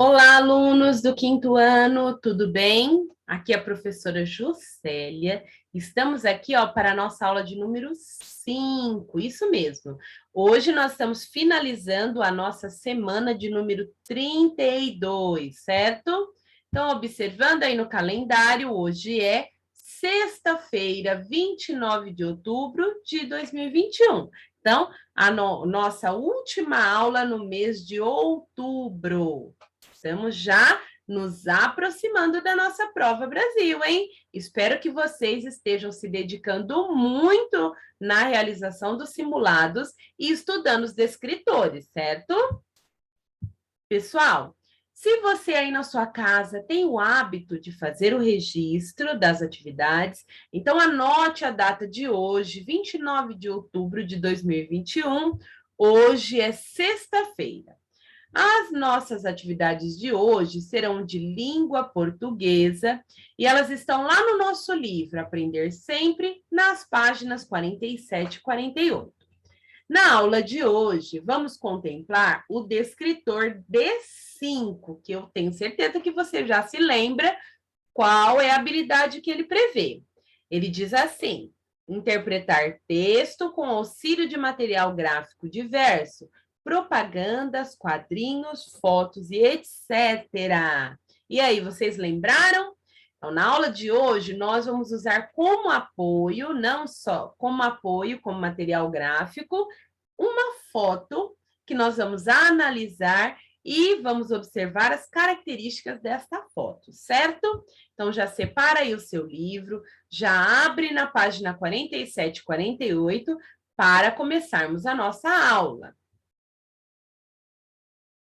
Olá, alunos do quinto ano, tudo bem? Aqui é a professora Juscelia. Estamos aqui, para a nossa aula de número 5, isso mesmo. Hoje nós estamos finalizando a nossa semana de número 32, certo? Então, observando aí no calendário, hoje é sexta-feira, 29 de outubro de 2021. Então, nossa última aula no mês de outubro. Estamos já nos aproximando da nossa prova Brasil, hein? Espero que vocês estejam se dedicando muito na realização dos simulados e estudando os descritores, certo? Pessoal, se você aí na sua casa tem o hábito de fazer o registro das atividades, então anote a data de hoje, 29 de outubro de 2021. Hoje é sexta-feira. As nossas atividades de hoje serão de língua portuguesa e elas estão lá no nosso livro Aprender Sempre, nas páginas 47 e 48. Na aula de hoje, vamos contemplar o descritor D5, que eu tenho certeza que você já se lembra qual é a habilidade que ele prevê. Ele diz assim: interpretar texto com auxílio de material gráfico diverso, propagandas, quadrinhos, fotos e etc. E aí, vocês lembraram? Então, na aula de hoje, nós vamos usar como apoio, não só como apoio, como material gráfico, uma foto que nós vamos analisar e vamos observar as características desta foto, certo? Então, já separa aí o seu livro, já abre na página 47 e 48 para começarmos a nossa aula.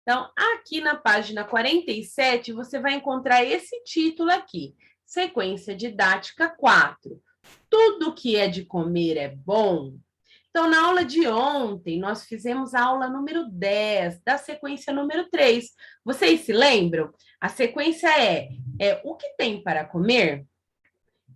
Então, aqui na página 47, você vai encontrar esse título aqui, Sequência Didática 4. Tudo que é de comer é bom? Então, na aula de ontem, nós fizemos a aula número 10, da sequência número 3. Vocês se lembram? A sequência é o que tem para comer?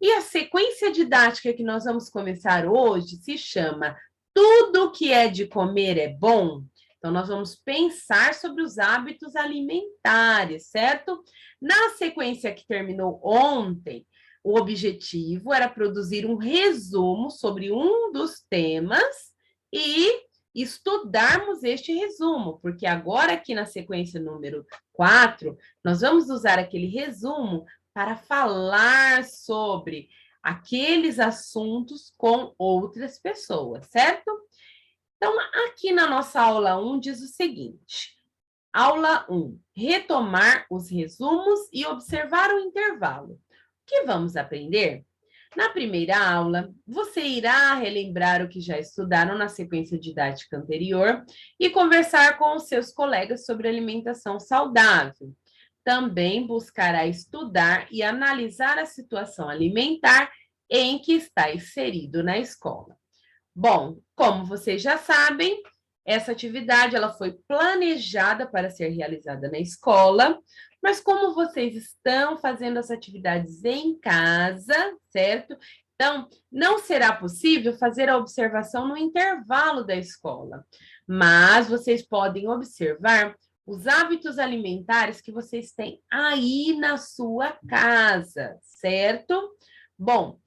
E a sequência didática que nós vamos começar hoje se chama Tudo que é de comer é bom? Então, nós vamos pensar sobre os hábitos alimentares, certo? Na sequência que terminou ontem, o objetivo era produzir um resumo sobre um dos temas e estudarmos este resumo, porque agora aqui na sequência número 4, nós vamos usar aquele resumo para falar sobre aqueles assuntos com outras pessoas, certo? Então, aqui na nossa aula 1 diz o seguinte: aula 1, retomar os resumos e observar o intervalo. O que vamos aprender? Na primeira aula, você irá relembrar o que já estudaram na sequência didática anterior e conversar com os seus colegas sobre alimentação saudável. Também buscará estudar e analisar a situação alimentar em que está inserido na escola. Bom, como vocês já sabem, essa atividade ela foi planejada para ser realizada na escola, mas como vocês estão fazendo as atividades em casa, certo? Então, não será possível fazer a observação no intervalo da escola, mas vocês podem observar os hábitos alimentares que vocês têm aí na sua casa, certo? Bom,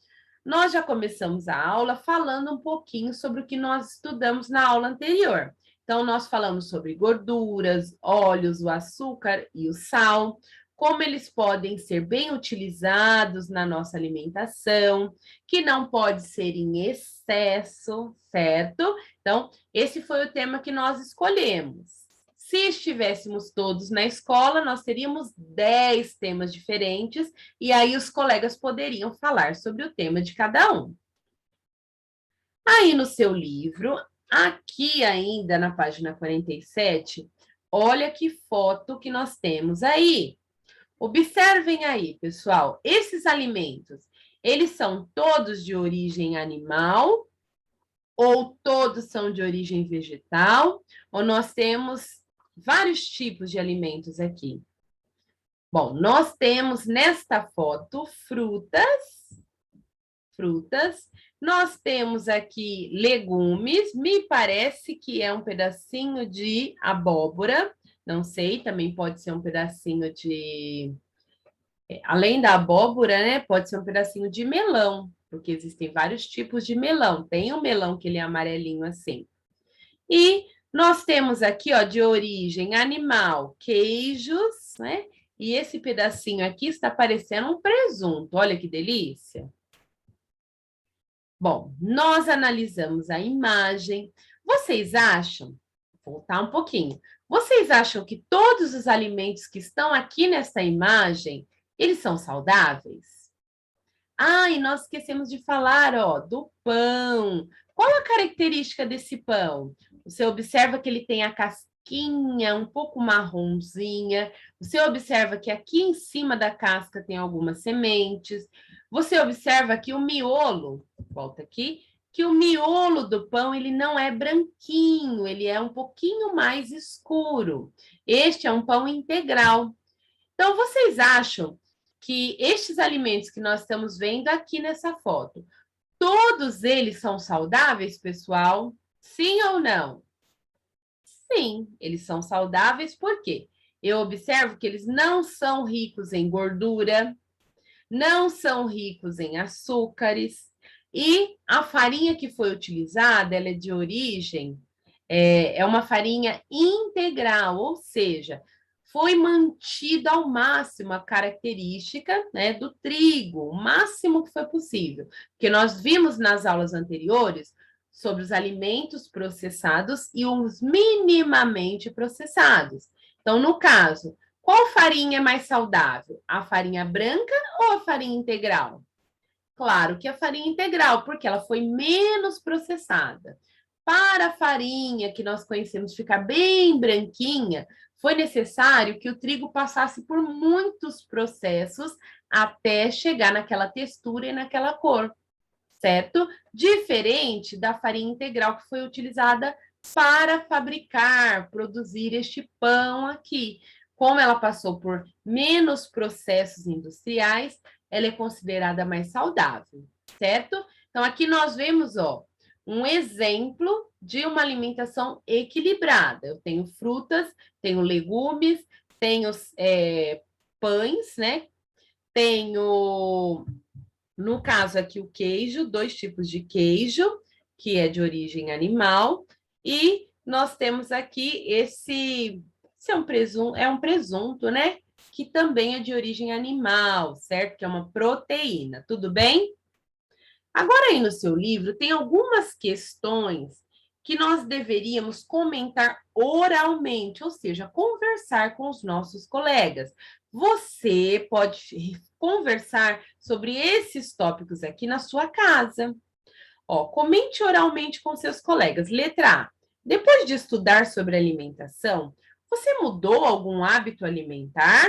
nós já começamos a aula falando um pouquinho sobre o que nós estudamos na aula anterior. Então, nós falamos sobre gorduras, óleos, o açúcar e o sal, como eles podem ser bem utilizados na nossa alimentação, que não pode ser em excesso, certo? Então, esse foi o tema que nós escolhemos. Se estivéssemos todos na escola, nós teríamos 10 temas diferentes, e aí os colegas poderiam falar sobre o tema de cada um. Aí no seu livro, aqui ainda na página 47, olha que foto que nós temos aí. Observem aí, pessoal, esses alimentos, eles são todos de origem animal ou todos são de origem vegetal? Ou nós temos vários tipos de alimentos aqui? Bom, nós temos nesta foto frutas, nós temos aqui legumes, me parece que é um pedacinho de abóbora, Não sei, também pode ser um pedacinho de... Além da abóbora, né? Pode ser um pedacinho de melão, porque existem vários tipos de melão. Tem o melão que ele é amarelinho assim. E nós temos aqui, ó, de origem animal, queijos, né? E esse pedacinho aqui está parecendo um presunto. Olha que delícia. Bom, nós analisamos a imagem. Vocês acham, vou voltar um pouquinho, vocês acham que todos os alimentos que estão aqui nessa imagem, eles são saudáveis? Ah, e nós esquecemos de falar, ó, do pão. Qual a característica desse pão? Você observa que ele tem a casquinha um pouco marronzinha. Você observa que aqui em cima da casca tem algumas sementes. Você observa que o miolo, volta aqui, que o miolo do pão ele não é branquinho, ele é um pouquinho mais escuro. Este é um pão integral. Então, vocês acham que estes alimentos que nós estamos vendo aqui nessa foto, todos eles são saudáveis, pessoal? Sim ou não? Sim, eles são saudáveis, por quê? Eu observo que eles não são ricos em gordura, não são ricos em açúcares, e a farinha que foi utilizada, ela é de origem, é uma farinha integral, ou seja, foi mantida ao máximo a característica, né, do trigo, o máximo que foi possível. Porque nós vimos nas aulas anteriores sobre os alimentos processados e os minimamente processados. Então, no caso, qual farinha é mais saudável? A farinha branca ou a farinha integral? Claro que a farinha integral, porque ela foi menos processada. Para a farinha que nós conhecemos ficar bem branquinha, foi necessário que o trigo passasse por muitos processos até chegar naquela textura e naquela cor, certo? Diferente da farinha integral que foi utilizada para fabricar, produzir este pão aqui. Como ela passou por menos processos industriais, ela é considerada mais saudável, certo? Então, aqui nós vemos, ó, um exemplo de uma alimentação equilibrada. Eu tenho frutas, tenho legumes, tenho pães, né? Tenho, no caso aqui, o queijo, 2 tipos de queijo, que é de origem animal, e nós temos aqui esse é um presunto, né? Que também é de origem animal, certo? Que é uma proteína, tudo bem? Agora, aí no seu livro, tem algumas questões que nós deveríamos comentar oralmente, ou seja, conversar com os nossos colegas. Você pode conversar sobre esses tópicos aqui na sua casa. Ó, comente oralmente com seus colegas. Letra A. Depois de estudar sobre alimentação, você mudou algum hábito alimentar?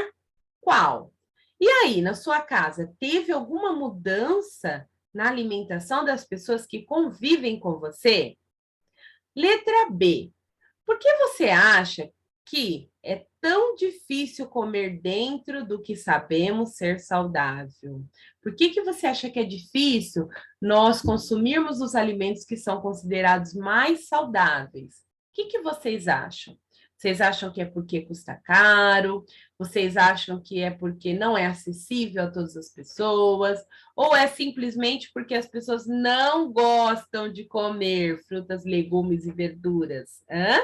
Qual? E aí, na sua casa, teve alguma mudança na alimentação das pessoas que convivem com você? Letra B. Por que você acha que é tão difícil comer dentro do que sabemos ser saudável? Por que você acha que é difícil nós consumirmos os alimentos que são considerados mais saudáveis? O que vocês acham? Vocês acham que é porque custa caro? Vocês acham que é porque não é acessível a todas as pessoas? Ou é simplesmente porque as pessoas não gostam de comer frutas, legumes e verduras? Hã?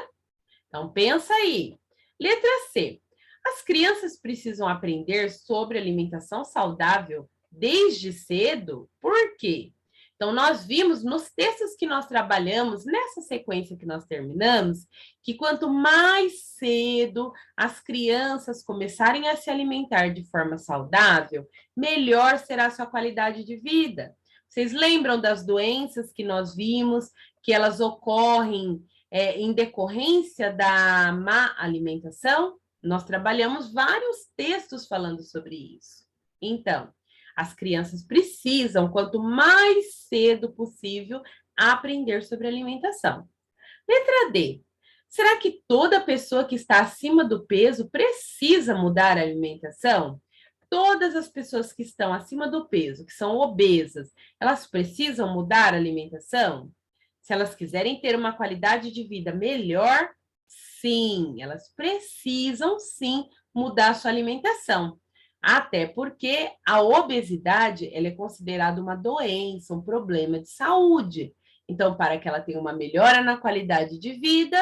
Então, pensa aí. Letra C. As crianças precisam aprender sobre alimentação saudável desde cedo? Por quê? Então, nós vimos nos textos que nós trabalhamos, nessa sequência que nós terminamos, que quanto mais cedo as crianças começarem a se alimentar de forma saudável, melhor será a sua qualidade de vida. Vocês lembram das doenças que nós vimos, que elas ocorrem em decorrência da má alimentação? Nós trabalhamos vários textos falando sobre isso. Então, as crianças precisam, quanto mais cedo possível, aprender sobre alimentação. Letra D. Será que toda pessoa que está acima do peso precisa mudar a alimentação? Todas as pessoas que estão acima do peso, que são obesas, elas precisam mudar a alimentação? Se elas quiserem ter uma qualidade de vida melhor, Sim, elas precisam sim mudar sua alimentação. Até porque a obesidade, ela é considerada uma doença, um problema de saúde. Então, para que ela tenha uma melhora na qualidade de vida,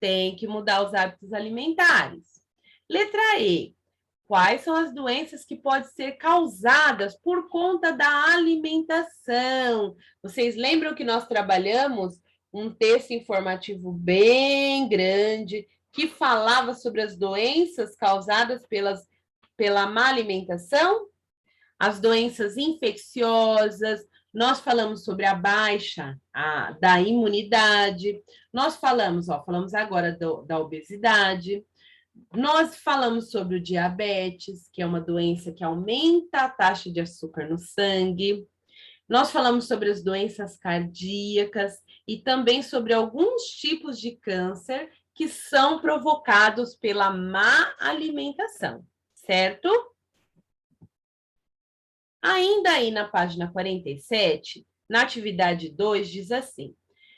tem que mudar os hábitos alimentares. Letra E. Quais são as doenças que podem ser causadas por conta da alimentação? Vocês lembram que nós trabalhamos um texto informativo bem grande que falava sobre as doenças causadas pela má alimentação? As doenças infecciosas, nós falamos sobre a baixa da imunidade, nós falamos agora da obesidade, nós falamos sobre o diabetes, que é uma doença que aumenta a taxa de açúcar no sangue. Nós falamos sobre as doenças cardíacas e também sobre alguns tipos de câncer que são provocados pela má alimentação, certo? Ainda aí na página 47, na atividade 2, diz assim: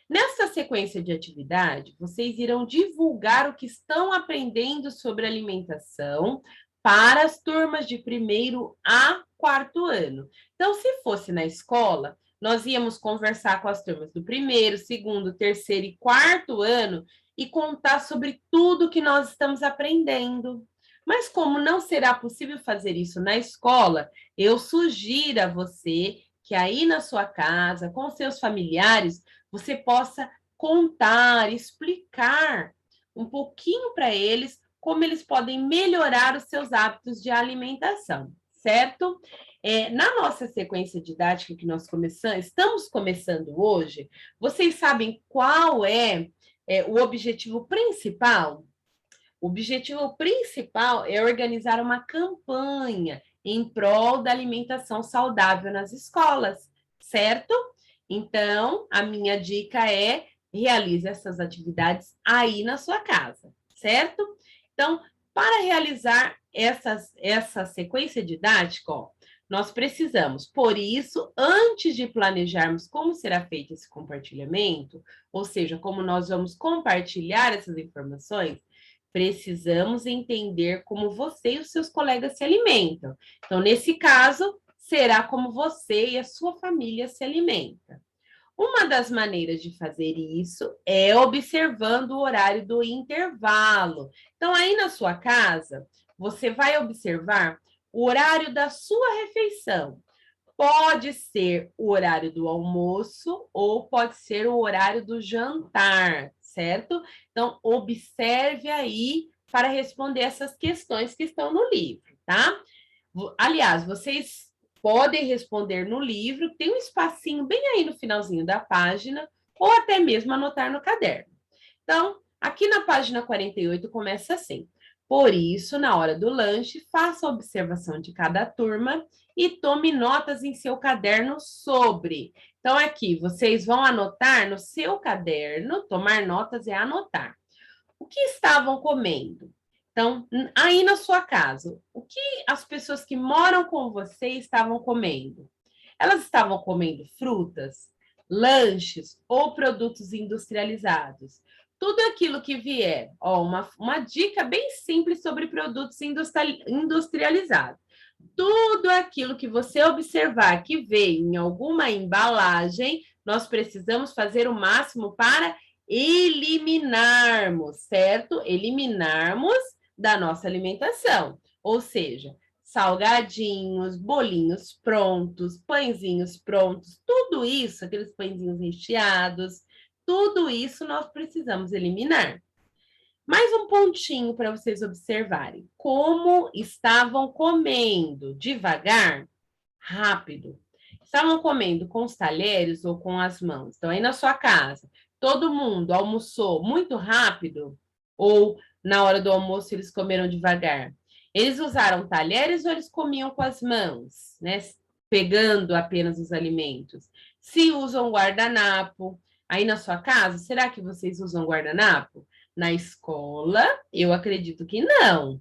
nessa sequência de atividade, vocês irão divulgar o que estão aprendendo sobre alimentação para as turmas de 1º a 4º ano. Então, se fosse na escola, nós íamos conversar com as turmas do 1º, 2º, 3º e 4º ano e contar sobre tudo que nós estamos aprendendo. Mas como não será possível fazer isso na escola, eu sugiro a você que aí na sua casa, com seus familiares, você possa contar, explicar um pouquinho para eles como eles podem melhorar os seus hábitos de alimentação, certo? Na nossa sequência didática que nós estamos começando hoje, vocês sabem qual é o objetivo principal? O objetivo principal é organizar uma campanha em prol da alimentação saudável nas escolas, certo? Então, a minha dica é realize essas atividades aí na sua casa, certo? Então, para realizar essa sequência didática, ó, nós precisamos, por isso, antes de planejarmos como será feito esse compartilhamento, ou seja, como nós vamos compartilhar essas informações, precisamos entender como você e os seus colegas se alimentam. Então, nesse caso, será como você e a sua família se alimentam. Uma das maneiras de fazer isso é observando o horário do intervalo. Então, aí na sua casa, você vai observar o horário da sua refeição. Pode ser o horário do almoço ou pode ser o horário do jantar, certo? Então, observe aí para responder essas questões que estão no livro, tá? Aliás, vocês podem responder no livro, tem um espacinho bem aí no finalzinho da página, ou até mesmo anotar no caderno. Então, aqui na página 48 começa assim: por isso, na hora do lanche, faça a observação de cada turma e tome notas em seu caderno sobre. Então, aqui, vocês vão anotar no seu caderno, tomar notas é anotar. O que estavam comendo? Então, aí na sua casa, o que as pessoas que moram com você estavam comendo? Elas estavam comendo frutas, lanches ou produtos industrializados? Tudo aquilo que vier, ó, uma dica bem simples sobre produtos industrializados. Tudo aquilo que você observar que veio em alguma embalagem, nós precisamos fazer o máximo para eliminarmos, certo? Eliminarmos da nossa alimentação. Ou seja, salgadinhos, bolinhos prontos, pãezinhos prontos, tudo isso, aqueles pãezinhos recheados, tudo isso nós precisamos eliminar. Mais um pontinho para vocês observarem. Como estavam comendo? Devagar? Rápido. Estavam comendo com os talheres ou com as mãos? Então, aí na sua casa, todo mundo almoçou muito rápido? Ou na hora do almoço eles comeram devagar? Eles usaram talheres ou eles comiam com as mãos, né? Pegando apenas os alimentos? Se usam guardanapo, aí na sua casa, será que vocês usam guardanapo? Na escola, eu acredito que não.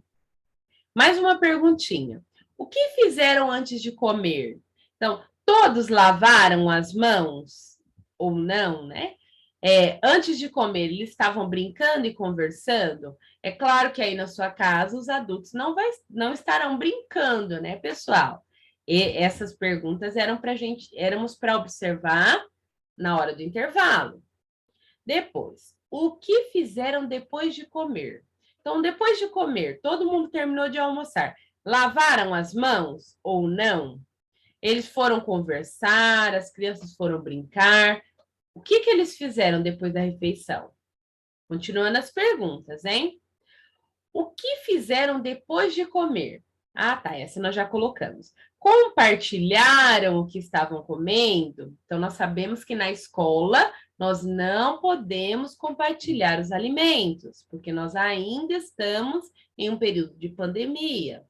Mais uma perguntinha. O que fizeram antes de comer? Então, todos lavaram as mãos ou não, né? Antes de comer, eles estavam brincando e conversando? É claro que aí na sua casa os adultos não estarão brincando, né, pessoal? E essas perguntas éramos para observar na hora do intervalo. Depois, o que fizeram depois de comer? Então, depois de comer, todo mundo terminou de almoçar. Lavaram as mãos ou não? Eles foram conversar, as crianças foram brincar. O que eles fizeram depois da refeição? Continuando as perguntas, hein? O que fizeram depois de comer? Ah, tá, essa nós já colocamos. Compartilharam o que estavam comendo? Então, nós sabemos que na escola nós não podemos compartilhar os alimentos, porque nós ainda estamos em um período de pandemia.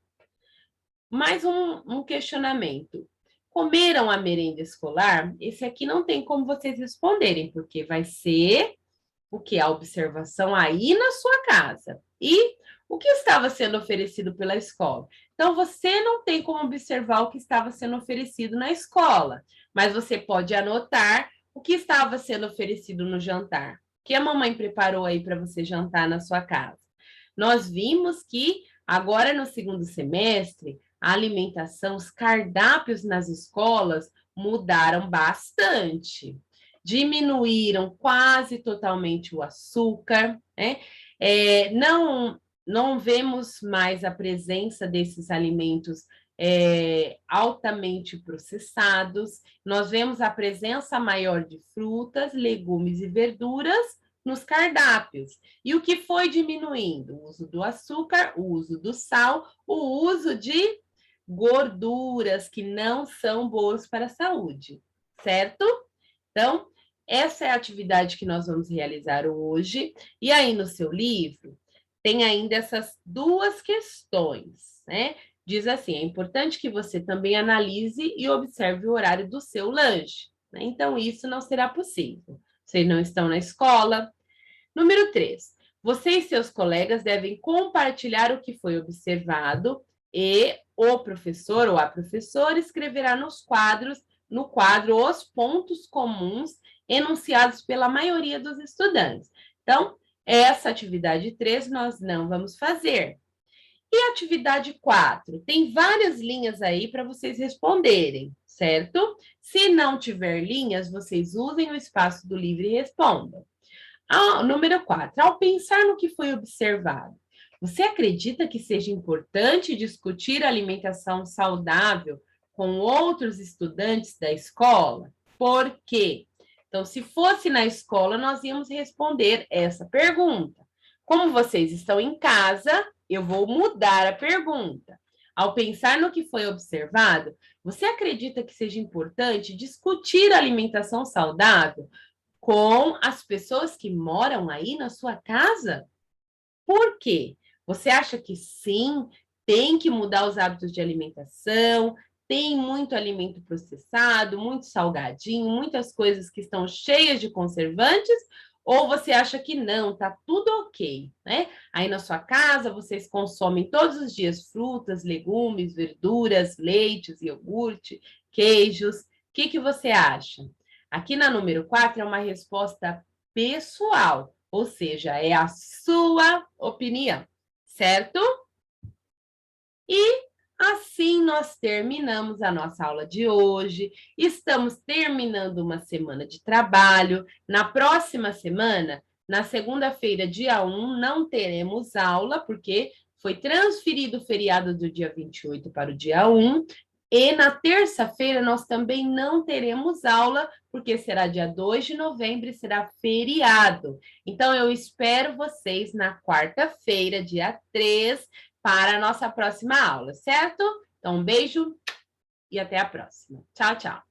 Mais um questionamento. Comeram a merenda escolar? Esse aqui não tem como vocês responderem, porque vai ser o que? A observação aí na sua casa. E o que estava sendo oferecido pela escola? Então, você não tem como observar o que estava sendo oferecido na escola, mas você pode anotar o que estava sendo oferecido no jantar. O que a mamãe preparou aí para você jantar na sua casa? Nós vimos que agora no segundo semestre, a alimentação, os cardápios nas escolas mudaram bastante. Diminuíram quase totalmente o açúcar, né? Não vemos mais a presença desses alimentos altamente processados, nós vemos a presença maior de frutas, legumes e verduras nos cardápios. E o que foi diminuindo? O uso do açúcar, o uso do sal, o uso de gorduras que não são boas para a saúde, certo? Então, essa é a atividade que nós vamos realizar hoje. E aí, no seu livro, tem ainda essas duas questões, né? Diz assim: é importante que você também analise e observe o horário do seu lanche, né? Então, isso não será possível. Vocês não estão na escola. Número 3. Você e seus colegas devem compartilhar o que foi observado e o professor ou a professora escreverá no quadro os pontos comuns enunciados pela maioria dos estudantes. Então, essa atividade 3 nós não vamos fazer. E a atividade 4? Tem várias linhas aí para vocês responderem, certo? Se não tiver linhas, vocês usem o espaço do livro e respondam. Número 4. Ao pensar no que foi observado, você acredita que seja importante discutir alimentação saudável com outros estudantes da escola? Por quê? Então, se fosse na escola, nós íamos responder essa pergunta. Como vocês estão em casa, eu vou mudar a pergunta. Ao pensar no que foi observado, você acredita que seja importante discutir alimentação saudável com as pessoas que moram aí na sua casa? Por quê? Você acha que sim, tem que mudar os hábitos de alimentação, tem muito alimento processado, muito salgadinho, muitas coisas que estão cheias de conservantes, ou você acha que não, tá tudo ok, né? Aí na sua casa vocês consomem todos os dias frutas, legumes, verduras, leites, iogurte, queijos. O que você acha? Aqui na número 4 é uma resposta pessoal, ou seja, é a sua opinião, certo? E assim nós terminamos a nossa aula de hoje. Estamos terminando uma semana de trabalho. Na próxima semana, na segunda-feira, dia 1, não teremos aula, porque foi transferido o feriado do dia 28 para o dia 1. E na terça-feira nós também não teremos aula, porque será dia 2 de novembro e será feriado. Então, eu espero vocês na quarta-feira, dia 3, para a nossa próxima aula, certo? Então, um beijo e até a próxima. Tchau, tchau.